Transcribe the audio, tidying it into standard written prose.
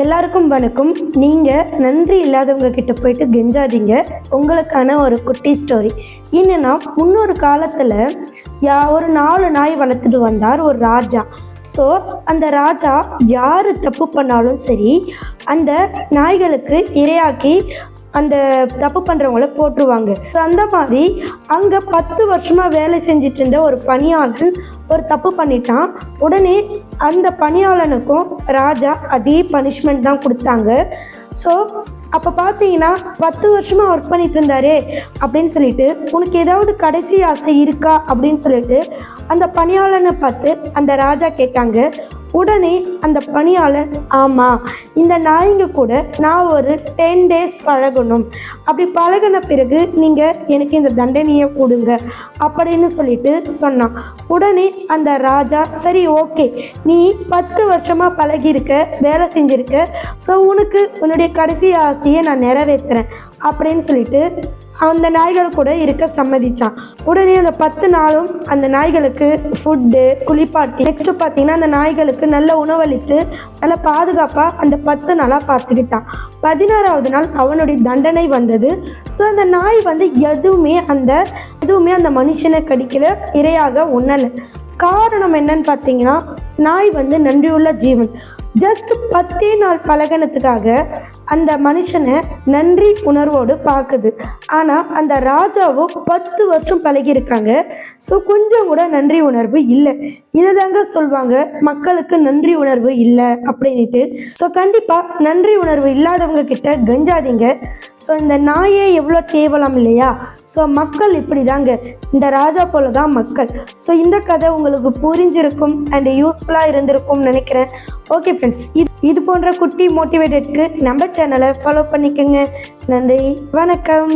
எல்லாருக்கும் வணக்கம். நீங்கள் நன்றி இல்லாதவங்க கிட்ட போயிட்டு கெஞ்சாதீங்க. உங்களுக்கான ஒரு குட்டி ஸ்டோரி என்னென்னா, முன்னொரு காலத்தில் ஒரு 4 நாய் வளர்த்துட்டு வந்தார் ஒரு ராஜா. ஸோ அந்த ராஜா யார் தப்பு பண்ணாலும் சரி, அந்த நாய்களுக்கு இரையாக்கி அந்த தப்பு பண்ணுறவங்கள போட்டுருவாங்க. அந்த மாதிரி அங்கே 10 வருஷமாக வேலை செஞ்சிட்டு இருந்த ஒரு பணியாளன் ஒரு தப்பு பண்ணிட்டான். உடனே அந்த பணியாளனுக்கும் ராஜா அதே பனிஷ்மெண்ட் தான் கொடுத்தாங்க. ஸோ அப்போ பார்த்தீங்கன்னா 10 வருஷமாக ஒர்க் பண்ணிட்டு இருந்தாரே அப்படின்னு சொல்லிட்டு, உனக்கு ஏதாவது கடைசி ஆசை இருக்கா அப்படின்னு சொல்லிட்டு அந்த பணியாளனை பார்த்து அந்த ராஜா கேட்டாங்க. உடனே அந்த பணியாளர், ஆமாம், இந்த நாய்ங்க கூட நான் ஒரு 10 days பழகணும், அப்படி பழகின பிறகு நீங்கள் எனக்கு இந்த தண்டனையை கொடுங்க அப்படின்னு சொல்லிட்டு சொன்னான். உடனே அந்த ராஜா, சரி ஓகே, நீ 10 வருஷமாக பழகியிருக்க, வேலை செஞ்சுருக்க, ஸோ உனக்கு உன்னுடைய கடைசி ஆசையை நான் நிறைவேற்றுறேன் அப்படின்னு சொல்லிட்டு அந்த நாய்கள் கூட இருக்க சம்மதிச்சான். உடனே அந்த 10 நாளும் அந்த நாய்களுக்கு ஃபுட்டு, குளிப்பாட்டி, நெக்ஸ்ட்டு பார்த்தீங்கன்னா அந்த நாய்களுக்கு நல்ல உணவளித்து நல்ல பாதுகாப்பாக அந்த 10 நாளாக பார்த்துக்கிட்டான். 16வது நாள் அவனுடைய தண்டனை வந்தது. ஸோ அந்த நாய் எதுவுமே அந்த மனுஷனை கடிக்கல, இரையாக உண்ணலை. காரணம் என்னன்னு பார்த்தீங்கன்னா, நாய் நன்றியுள்ள ஜீவன். ஜஸ்ட் 10 நாள் பழகினத்துக்காக அந்த மனுஷனை நன்றி உணர்வோடு பார்க்குது. ஆனால் அந்த ராஜாவும் 10 வருஷம் பழகியிருக்காங்க. ஸோ கொஞ்சம் கூட நன்றி உணர்வு இல்லை. இதை தாங்க சொல்லுவாங்க, மக்களுக்கு நன்றி உணர்வு இல்லை அப்படின்ட்டு. ஸோ கண்டிப்பாக நன்றி உணர்வு இல்லாதவங்க கிட்ட கெஞ்சாதீங்க. ஸோ இந்த நாயே எவ்வளோ கேவலம் இல்லையா? ஸோ மக்கள் இப்படி தாங்க, இந்த ராஜா போல தான் மக்கள். ஸோ இந்த கதை உங்களுக்கு புரிஞ்சிருக்கும் அண்ட் யூஸ்ஃபுல்லாக இருந்திருக்கும்னு நினைக்கிறேன். ஓகே ஃப்ரெண்ட்ஸ், இது போன்ற குட்டி மோட்டிவேட்டட்க்கு நம்ம சேனலை ஃபாலோ பண்ணிக்கோங்க. நன்றி, வணக்கம்.